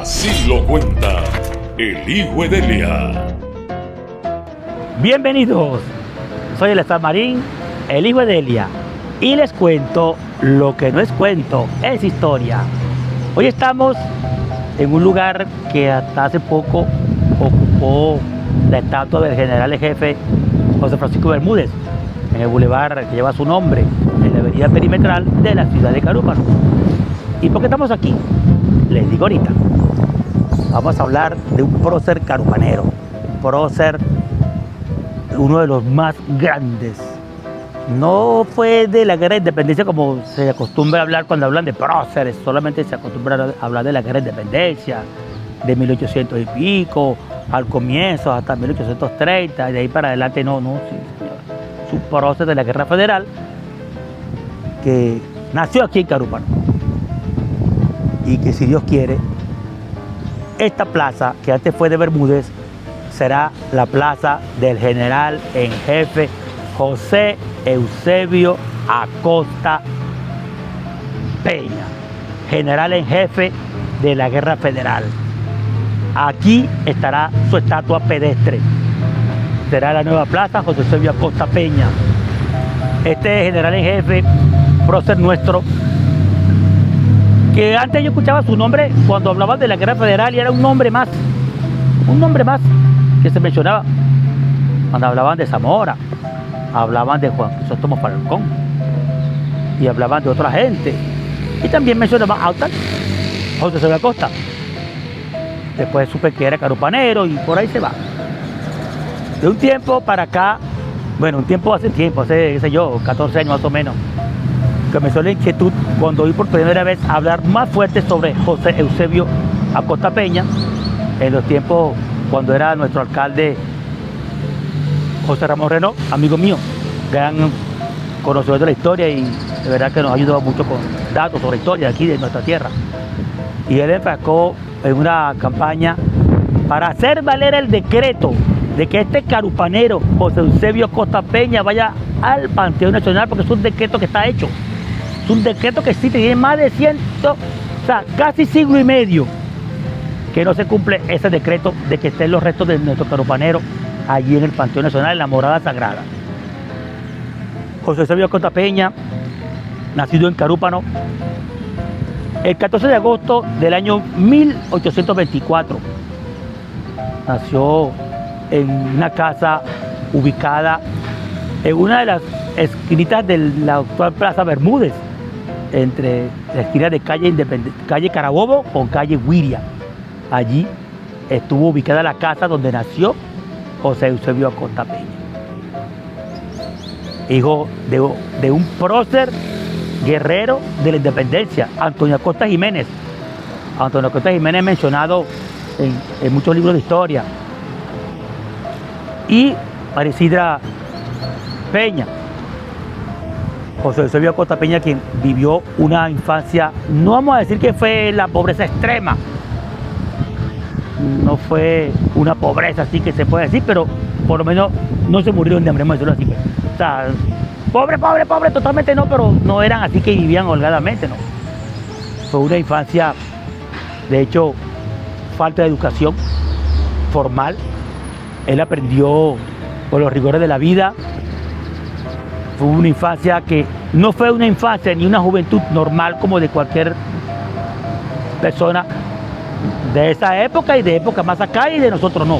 Así lo cuenta el hijo de Delia. Bienvenidos, soy el Marín, el hijo de Delia, y les cuento lo que no es cuento, es historia. Hoy estamos en un lugar que hasta hace poco ocupó la estatua del general en jefe José Francisco Bermúdez, en el bulevar que lleva su nombre, en la avenida perimetral de la ciudad de Carúpano. ¿Y por qué estamos aquí? Les digo ahorita. Vamos a hablar de un prócer carupanero, un prócer, uno de los más grandes. No fue de la guerra de independencia como se acostumbra a hablar cuando hablan de próceres, solamente se acostumbra a hablar de la guerra de independencia, de 1800 y pico, al comienzo hasta 1830, y de ahí para adelante no, sí, señor. Es un prócer de la guerra federal que nació aquí en Carúpano. Y que si Dios quiere, esta plaza, que antes fue de Bermúdez, será la plaza del general en jefe José Eusebio Acosta Peña, general en jefe de la guerra federal. Aquí estará su estatua pedestre. Será la nueva plaza José Eusebio Acosta Peña. Este general en jefe, prócer nuestro, que antes yo escuchaba su nombre cuando hablaban de la guerra federal y era un nombre más que se mencionaba cuando hablaban de Zamora, hablaban de Juan Crisóstomo Falcón y hablaban de otra gente, y también mencionaban a José Eusebio Acosta. Después supe que era carupanero y por ahí se va. De un tiempo para acá, bueno, hace, qué sé yo, 14 años más o menos, comenzó la inquietud cuando oí por primera vez hablar más fuerte sobre José Eusebio Acosta Peña, en los tiempos cuando era nuestro alcalde José Ramón Renaud, amigo mío, gran conocedor de la historia y de verdad que nos ha ayudado mucho con datos sobre historia de aquí de nuestra tierra. Y él enfrascó en una campaña para hacer valer el decreto de que este carupanero José Eusebio Acosta Peña vaya al Panteón Nacional, porque es un decreto que está hecho. Es un decreto que existe, tiene más de casi siglo y medio que no se cumple ese decreto de que estén los restos de nuestro carupanero allí en el Panteón Nacional, en la morada sagrada. José Eusebio Acosta Peña, nacido en Carúpano, el 14 de agosto del año 1824. Nació en una casa ubicada en una de las esquinitas de la actual Plaza Bermúdez, entre la esquina de calle Carabobo con calle Guiria. Allí estuvo ubicada la casa donde nació José Eusebio Acosta Peña, hijo de un prócer guerrero de la independencia, Antonio Acosta Jiménez. Antonio Acosta Jiménez mencionado en muchos libros de historia. Y María Isidra Peña. José Eusebio Acosta Peña, quien vivió una infancia, no vamos a decir que fue la pobreza extrema, no fue una pobreza así que se puede decir, pero por lo menos no se murieron de hambre, vamos a decirlo así. O sea, pobre, totalmente no, pero no eran así que vivían holgadamente, no. Fue una infancia, de hecho, falta de educación formal. Él aprendió con los rigores de la vida. Fue una infancia que no fue una infancia ni una juventud normal como de cualquier persona de esa época y de época más acá, y de nosotros no.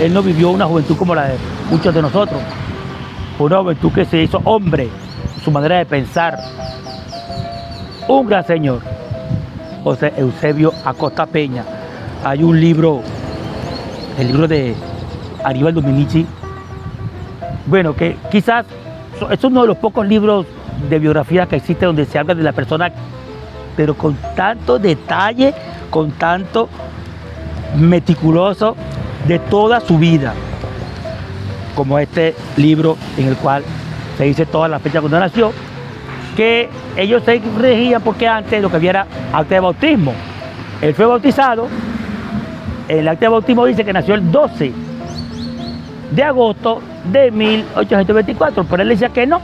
Él no vivió una juventud como la de muchos de nosotros. Fue una juventud que se hizo hombre, su manera de pensar. Un gran señor, José Eusebio Acosta Peña. Hay un libro, el libro de Aníbal Dominici, bueno, que quizás es uno de los pocos libros de biografía que existe donde se habla de la persona, pero con tanto detalle, con tanto meticuloso de toda su vida, como este libro en el cual se dice toda la fecha cuando nació, que ellos se regían porque antes lo que había era acta de bautismo. Él fue bautizado, el acta de bautismo dice que nació el 12 de agosto de 1824, pero él decía que no,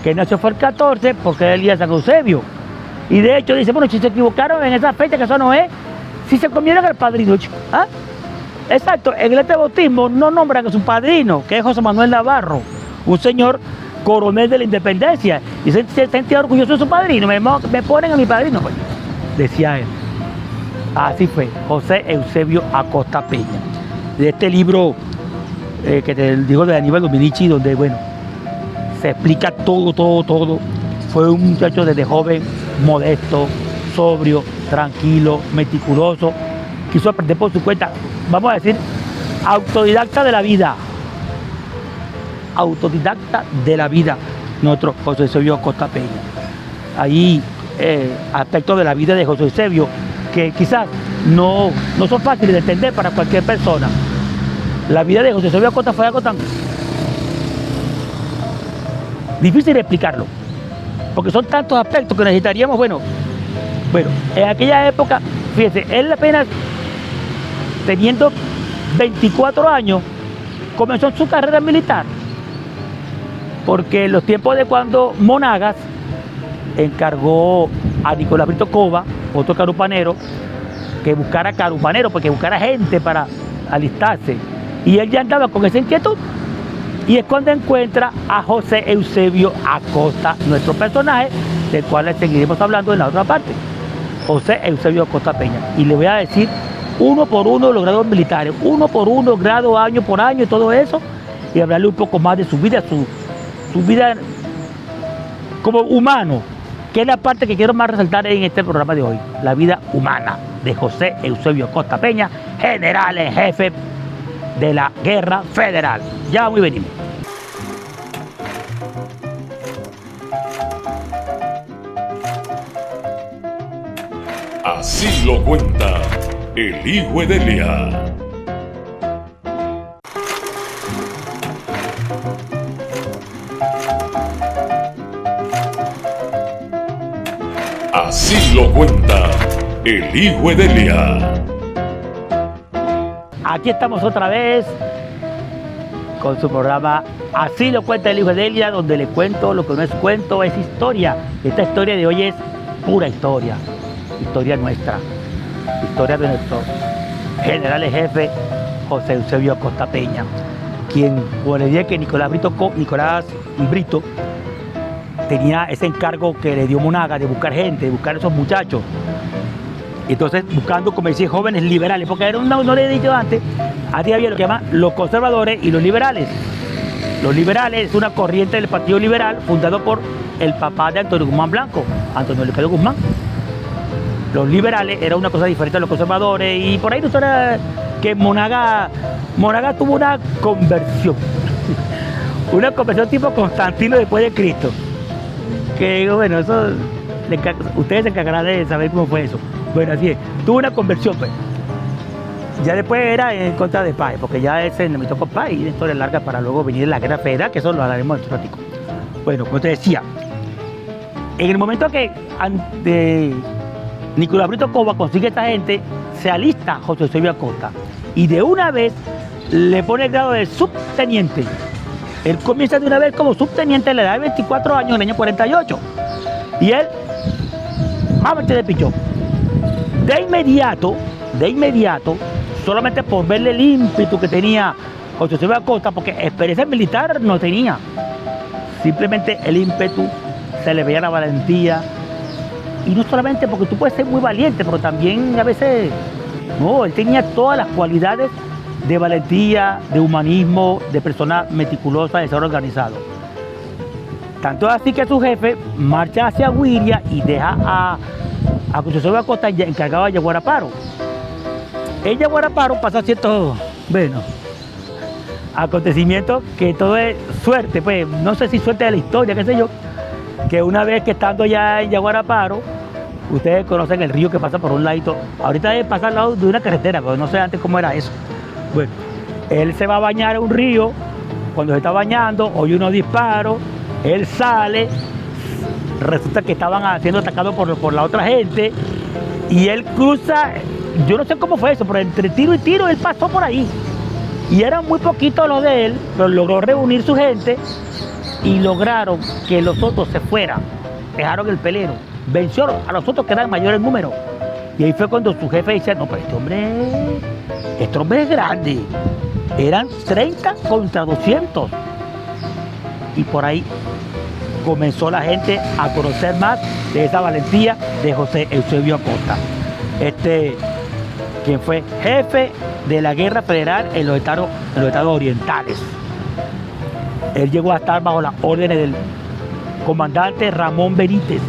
que nació fue el 14 porque era el día de San Eusebio. Y de hecho dice, bueno, si se equivocaron en esa fecha, que eso no es, si se comieran al padrino, ¿ah? Exacto, en el bautismo no nombran a su padrino, que es José Manuel Navarro, un señor coronel de la independencia, y se sentía orgulloso de su padrino, me ponen a mi padrino, pues, decía él. Así fue, José Eusebio Acosta Peña. De este libro que te digo de Aníbal Dominici, donde, bueno, se explica todo. Fue un muchacho desde joven, modesto, sobrio, tranquilo, meticuloso, quiso aprender por su cuenta, vamos a decir, autodidacta de la vida. Autodidacta de la vida, nuestro José Eusebio Acosta Peña. Ahí aspectos de la vida de José Eusebio que quizás no son fáciles de entender para cualquier persona. La vida de José Eusebio Acosta fue algo tan difícil de explicarlo, porque son tantos aspectos que necesitaríamos, bueno, en aquella época, fíjense, él apenas teniendo 24 años, comenzó su carrera militar, porque en los tiempos de cuando Monagas encargó a Nicolás Brito Cova, otro carupanero, que buscara carupanero, porque buscara gente para alistarse, y él ya andaba con esa inquietud, y es cuando encuentra a José Eusebio Acosta, nuestro personaje, del cual le seguiremos hablando en la otra parte. José Eusebio Acosta Peña, y le voy a decir uno por uno los grados militares, uno por uno, grado año por año y todo eso, y hablarle un poco más de su vida, su vida como humano, que es la parte que quiero más resaltar en este programa de hoy, la vida humana de José Eusebio Acosta Peña, general en jefe de la Guerra Federal. Ya vamos y venimos. Así lo cuenta el hijo de Elia. Así lo cuenta el hijo de Elia. Aquí estamos otra vez con su programa Así lo cuenta el hijo de Elia, donde le cuento lo que no es cuento, es historia. Esta historia de hoy es pura historia nuestra, historia de nuestro general en jefe José Eusebio Acosta Peña, quien, por el día que Nicolás Brito tenía ese encargo que le dio Monagas de buscar gente, de buscar esos muchachos. Entonces, buscando, como decía, jóvenes liberales, porque era no le he dicho antes, había lo que llaman los conservadores y los liberales. Los liberales es una corriente del Partido Liberal fundado por el papá de Antonio Guzmán Blanco, Antonio Leopoldo Guzmán. Los liberales era una cosa diferente a los conservadores, y por ahí no era que Monagas tuvo una conversión, una conversión tipo Constantino después de Cristo. Que bueno, eso ustedes se encargarán de saber cómo fue eso. Bueno, así es, tuvo una conversión, pues. Ya después era en contra de Páez, porque ya se enemitó con Páez, y una historia larga para luego venir la Guerra Federal, que eso lo hablaremos en un ratico. Bueno, como te decía, en el momento que Nicolás Brito Cova consigue a esta gente, se alista José Eusebio Acosta, y de una vez le pone el grado de subteniente. Él comienza de una vez como subteniente a la edad de 24 años, en el año 48. Y él, vamos de pichón. De inmediato, solamente por verle el ímpetu que tenía José Eusebio Acosta, porque experiencia militar no tenía. Simplemente el ímpetu, se le veía la valentía. Y no solamente porque tú puedes ser muy valiente, pero también a veces, no, él tenía todas las cualidades de valentía, de humanismo, de persona meticulosa, de ser organizado. Tanto así que su jefe marcha hacia Huiria y deja a José Eusebio Acosta encargado de Yaguaraparo. En Yaguaraparo pasa ciertos, bueno, acontecimientos que todo es suerte, pues no sé si suerte de la historia, qué sé yo, que una vez que estando ya en Yaguaraparo, ustedes conocen el río que pasa por un ladito, ahorita debe pasar al lado de una carretera, pero no sé antes cómo era eso. Bueno, él se va a bañar en un río, cuando se está bañando, oye unos disparos, él sale, resulta que estaban siendo atacados por la otra gente, y él cruza, yo no sé cómo fue eso, pero entre tiro y tiro él pasó por ahí, y eran muy poquitos los de él, pero logró reunir su gente, y lograron que los otros se fueran, dejaron el pelero, venció a los otros que eran mayores en número, Y ahí fue cuando su jefe dice, no, pero este hombre es grande. Eran 30 contra 200. Y por ahí comenzó la gente a conocer más de esa valentía de José Eusebio Acosta. Quien fue jefe de la Guerra Federal en los estados orientales. Él llegó a estar bajo las órdenes del comandante Ramón Benítez.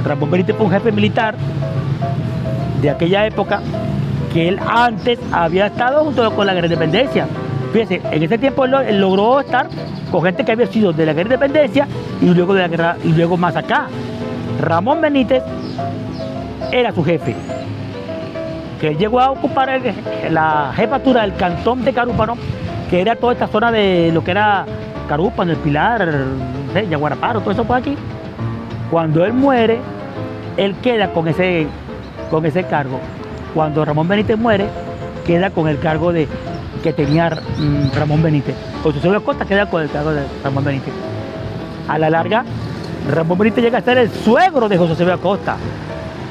Ramón Benítez fue un jefe militar de aquella época que él antes había estado junto con la Guerra de Independencia. Fíjense, en ese tiempo él logró estar con gente que había sido de la Guerra de Independencia y luego de la guerra y luego más acá. Ramón Benítez era su jefe, que él llegó a ocupar la jefatura del cantón de Carúpano, que era toda esta zona de lo que era Carúpano, El Pilar, no sé, Yaguaraparo, todo eso por aquí. Cuando él muere, él queda con ese cargo. Cuando Ramón Benítez muere, queda con el cargo que tenía Ramón Benítez. José Eusebio Acosta queda con el cargo de Ramón Benítez. A la larga, Ramón Benítez llega a ser el suegro de José Eusebio Acosta.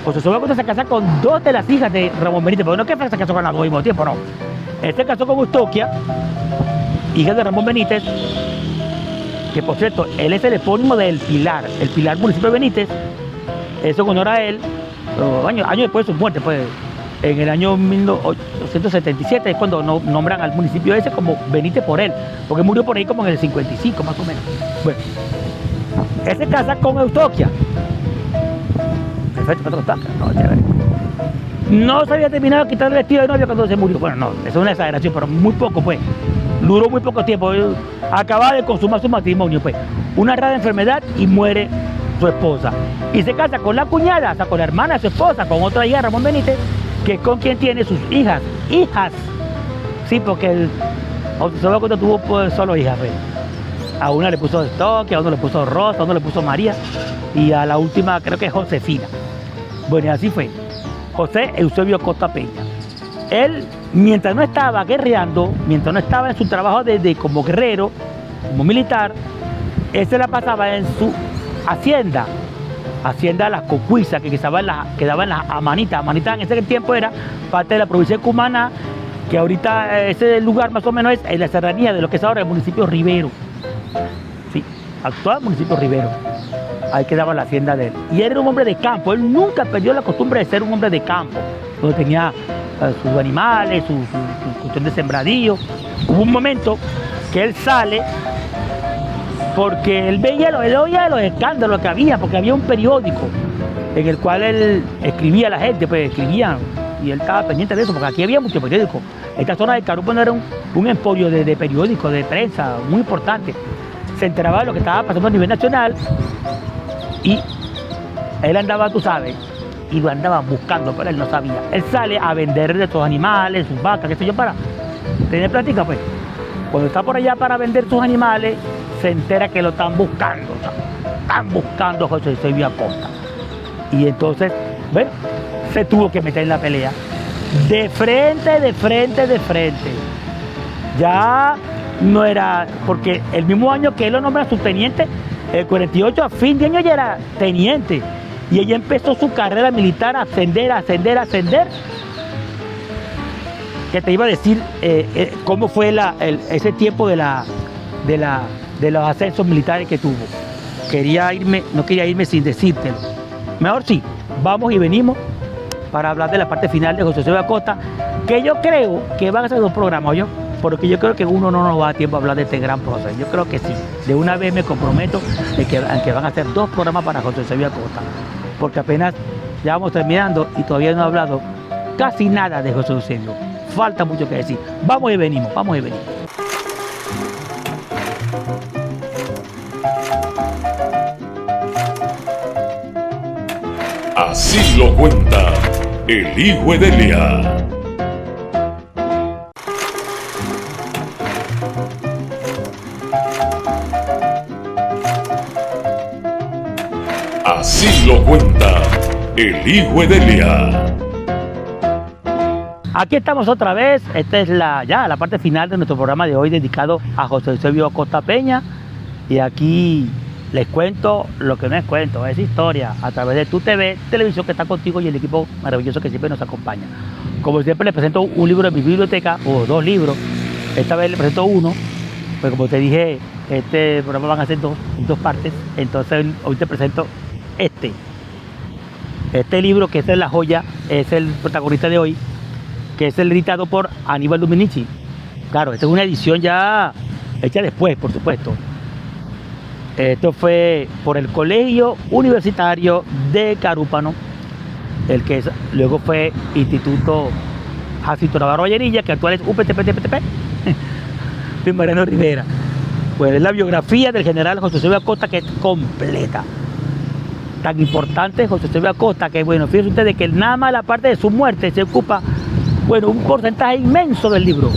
José Eusebio Acosta se casa con 2 de las hijas de Ramón Benítez, pero no es que se casó con las 2 al mismo tiempo, no. Él se casó con Eustoquia, hija de Ramón Benítez, que por cierto, él es el epónimo del Pilar, el Pilar municipio de Benítez. Eso en honor a él, años después de su muerte, pues, en el año 1877 es cuando nombran al municipio ese como Benítez por él, porque murió por ahí como en el 55 más o menos. Bueno, él se casa con Eustoquia. Perfecto, no se había terminado de quitar el vestido de novia cuando se murió. Bueno, no, eso es una exageración, pero muy poco, pues. Duró muy poco tiempo. Acababa de consumar su matrimonio, pues. Una rara enfermedad y muere su esposa. Y se casa con la cuñada, o sea, con la hermana de su esposa, con otra hija, Ramón Benítez, que es con quien tiene sus hijas. Hijas. Sí, porque solo cuando tuvo pues, solo hijas, pues. A una le puso Eustoquia, a uno le puso Rosa, a uno le puso María, y a la última creo que es Josefina. Bueno, y así fue. José Eusebio Acosta Peña. Él, mientras no estaba guerreando, mientras no estaba en su trabajo como guerrero, como militar, él se la pasaba en su hacienda Las Cocuizas, que quedaba en las Amanitas. Amanitas en ese tiempo era parte de la provincia de Cumaná, que ahorita ese lugar más o menos es en la serranía de lo que es ahora el municipio Rivero. Sí, actual municipio Rivero. Ahí quedaba la hacienda de él. Y él era un hombre de campo, él nunca perdió la costumbre de ser un hombre de campo, donde tenía sus animales, su cuestión de sembradío. Hubo un momento que él sale porque él oía los escándalos que había, porque había un periódico en el cual él escribía a la gente, pues escribían, y él estaba pendiente de eso, porque aquí había muchos periódicos. Esta zona de Carúpano era un emporio de periódicos, de prensa, muy importante. Se enteraba de lo que estaba pasando a nivel nacional y él andaba, tú sabes, y lo andaban buscando, pero él no sabía. Él sale a vender de sus animales, sus vacas, qué sé yo, para tener plática, pues. Cuando está por allá para vender sus animales, se entera que lo están buscando, o sea, están buscando a José Eusebio Acosta. Y entonces, bueno, se tuvo que meter en la pelea. De frente. Ya no era, porque el mismo año que él lo nombra subteniente, el 48, a fin de año ya era teniente. Y ella empezó su carrera militar a ascender. Que te iba a decir cómo fue ese tiempo de los ascensos militares que tuvo. No quería irme sin decírtelo. Mejor sí, vamos y venimos para hablar de la parte final de José Eusebio Acosta, que yo creo que van a ser 2 programas, ¿yo? Porque yo creo que uno no nos va a dar tiempo a hablar de este gran proceso. Yo creo que sí. De una vez me comprometo de que van a ser 2 programas para José Eusebio Acosta. Porque apenas ya vamos terminando y todavía no he hablado casi nada de José Eusebio. Falta mucho que decir. Vamos y venimos. Así lo cuenta el hijo de Delia. Así lo cuenta el hijo de Delia. Aquí estamos otra vez. Esta es la parte final de nuestro programa de hoy dedicado a José Eusebio Acosta Peña. Y aquí Les cuento lo que no es cuento, es historia, a través de tu TV, televisión que está contigo y el equipo maravilloso que siempre nos acompaña. Como siempre les presento un libro de mi biblioteca, o 2 libros, esta vez les presento uno, pues como te dije, este programa van a ser en 2 partes, entonces hoy te presento este libro que es la joya, es el protagonista de hoy, que es el editado por Aníbal Dominici. Claro, esta es una edición ya hecha después, por supuesto. Esto fue por el Colegio Universitario de Carúpano, el que luego fue Instituto Jacinto Navarro Vallenilla, que actual es UPTP de Mariano Rivera. Pues es la biografía del general José Eusebio Acosta, que es completa. Tan importante José Eusebio Acosta, que bueno, fíjense ustedes que nada más la parte de su muerte se ocupa, bueno, un porcentaje inmenso del libro.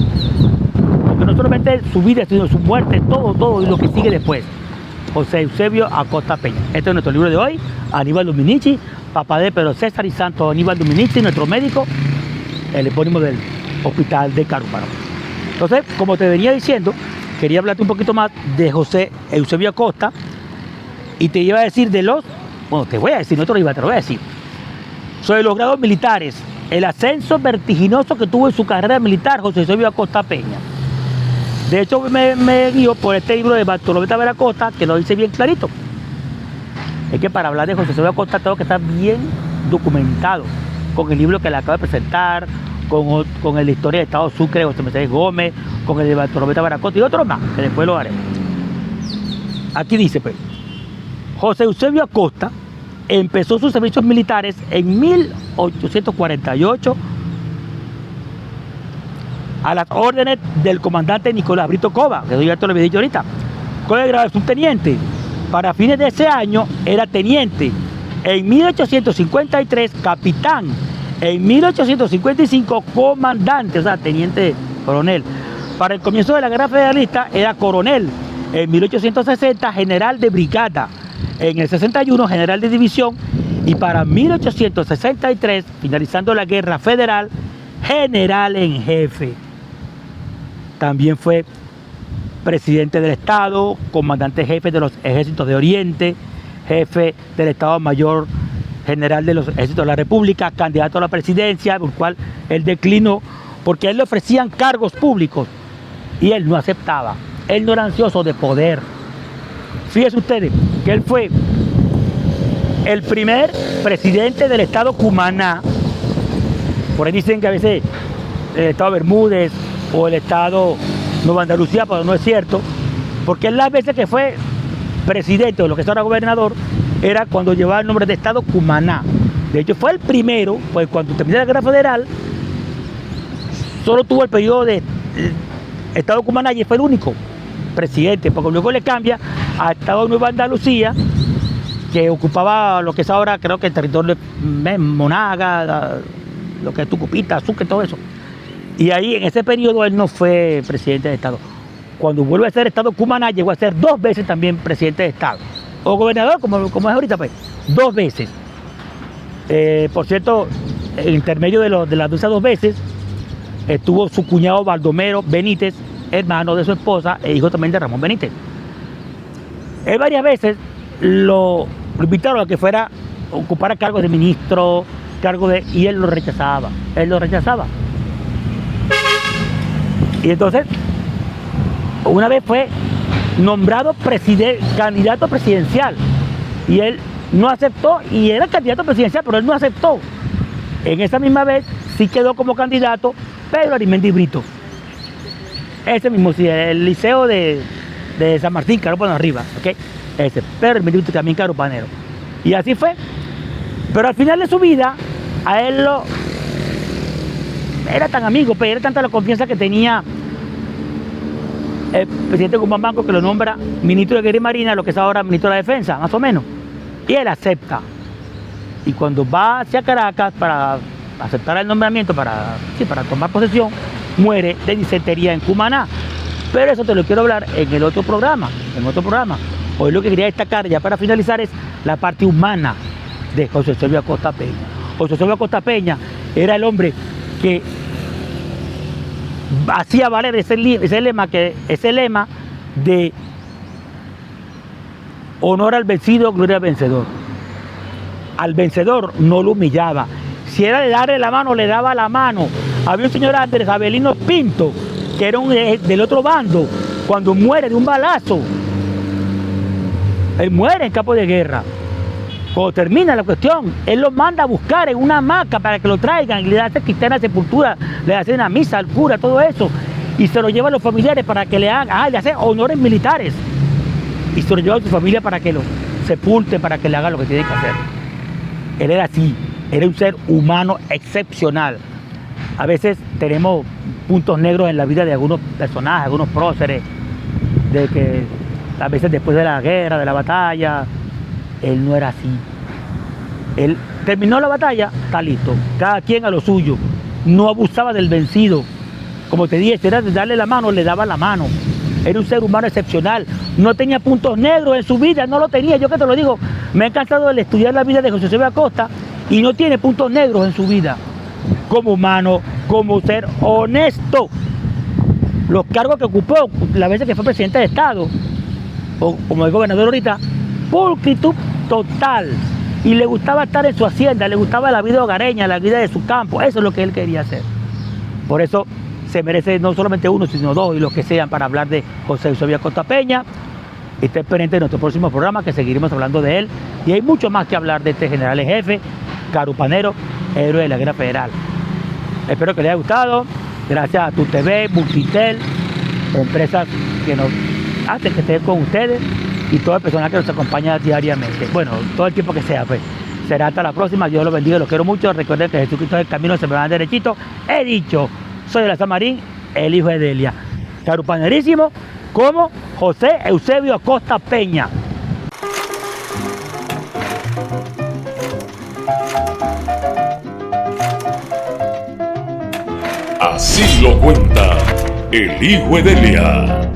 Porque no solamente su vida, sino su muerte, todo y lo que sigue después. José Eusebio Acosta Peña. Este es nuestro libro de hoy, Aníbal Dominici, papá de Pedro César y Santo Aníbal Dominici, nuestro médico, el epónimo del hospital de Carúpano. Entonces, como te venía diciendo, quería hablarte un poquito más de José Eusebio Acosta y te iba a decir te voy a decir, no te lo iba, te lo voy a decir, sobre los grados militares, el ascenso vertiginoso que tuvo en su carrera militar José Eusebio Acosta Peña. De hecho, me guío por este libro de Bartolomé Taveras Acosta, que lo dice bien clarito. Es que para hablar de José Eusebio Acosta tengo que estar bien documentado, con el libro que le acabo de presentar, con el de Historia del Estado Sucre de José Mercedes Gómez, con el de Bartolomé Taveras Acosta y otros más, que después lo haré. Aquí dice, pues, José Eusebio Acosta empezó sus servicios militares en 1848 a las órdenes del comandante Nicolás Brito Cova, que ya te lo había dicho ahorita, con el grado de subteniente. Para fines de ese año era teniente, en 1853 capitán, en 1855 comandante, o sea, teniente coronel. Para el comienzo de la guerra federalista era coronel, en 1860 general de brigada, en el 61 general de división y para 1863, finalizando la guerra federal, general en jefe. También fue presidente del Estado, comandante jefe de los ejércitos de Oriente, jefe del Estado Mayor General de los Ejércitos de la República, candidato a la presidencia, por el cual él declinó, porque a él le ofrecían cargos públicos y él no aceptaba. Él no era ansioso de poder. Fíjense ustedes que él fue el primer presidente del Estado Cumaná. Por ahí dicen que a veces el Estado Bermúdez o el Estado Nueva Andalucía, pero no es cierto, porque él las veces que fue presidente o lo que es ahora gobernador, era cuando llevaba el nombre de Estado Cumaná. De hecho, fue el primero, pues cuando terminó la guerra federal, solo tuvo el periodo de Estado Cumaná y fue el único presidente, porque luego le cambia a Estado Nueva Andalucía, que ocupaba lo que es ahora, creo que el territorio de Monaga, lo que es Tucupita, Sucre, todo eso. Y ahí, en ese periodo, él no fue presidente de Estado. Cuando vuelve a ser Estado Cumaná, llegó a ser 2 veces también presidente de Estado. O gobernador, como es ahorita, pues, 2 veces. Por cierto, en intermedio de las 2 veces, estuvo su cuñado Baldomero Benítez, hermano de su esposa e hijo también de Ramón Benítez. Él varias veces lo invitaron a que fuera a ocupar cargos de ministro, y él lo rechazaba. Y entonces, una vez fue nombrado candidato presidencial y él no aceptó, y era candidato presidencial, pero él no aceptó. En esa misma vez sí quedó como candidato Pedro Arizmendi Brito. Ese mismo, sí, el liceo de San Martín, Carúpano arriba, ¿ok? Ese, Pedro Arizmendi Brito, también carupanero. Y así fue. Pero al final de su vida, a él era tan amigo, pero era tanta la confianza que tenía el presidente Guzmán Banco, que lo nombra ministro de Guerra y Marina, lo que es ahora ministro de la Defensa, más o menos. Y él acepta. Y cuando va hacia Caracas para aceptar el nombramiento, para tomar posesión, muere de disentería en Cumaná. Pero eso te lo quiero hablar en otro programa. Hoy lo que quería destacar, ya para finalizar, es la parte humana de José Eusebio Acosta Peña. José Eusebio Acosta Peña era el hombre que hacía valer ese lema de honor al vencido, gloria al vencedor. Al vencedor no lo humillaba. Si era de darle la mano, le daba la mano. Había un señor Andrés Avelino Pinto, que era del otro bando, cuando muere de un balazo. Él muere en campo de guerra. Cuando termina la cuestión, él lo manda a buscar en una hamaca para que lo traigan, le hace cristiana sepultura, le hace una misa al cura, todo eso, y se lo lleva a los familiares para que le hagan, le hace honores militares, y se lo lleva a su familia para que lo sepulte, para que le haga lo que tiene que hacer. Él era así, era un ser humano excepcional. A veces tenemos puntos negros en la vida de algunos personajes, algunos próceres, de que a veces después de la guerra, de la batalla, él no era así. Él terminó la batalla, está listo. Cada quien a lo suyo. No abusaba del vencido. Como te dije, si era de darle la mano, le daba la mano. Era un ser humano excepcional. No tenía puntos negros en su vida, no lo tenía. Yo que te lo digo, me he cansado de estudiar la vida de José Eusebio Acosta y no tiene puntos negros en su vida. Como humano, como ser honesto. Los cargos que ocupó, las veces que fue presidente de Estado, o como el gobernador ahorita, pulcritud total. Y le gustaba estar en su hacienda, le gustaba la vida hogareña, la vida de su campo. Eso es lo que él quería hacer. Por eso se merece no solamente uno, sino dos, y los que sean, para hablar de José Eusebio Acosta Peña. Esté pendiente de nuestro próximo programa, que seguiremos hablando de él. Y hay mucho más que hablar de este general en jefe, carupanero, héroe de la guerra federal. Espero que les haya gustado. Gracias a TUTV, Multitel, empresas que nos hacen que estén con ustedes, y toda persona que nos acompaña diariamente. Bueno, todo el tiempo que sea, pues. Será hasta la próxima. Dios los bendiga, los quiero mucho. Recuerden que Jesucristo es el camino, se me va derechito. He dicho, soy de la San Marín, el hijo de Delia. Carupanerísimo como José Eusebio Acosta Peña. Así lo cuenta el hijo de Delia.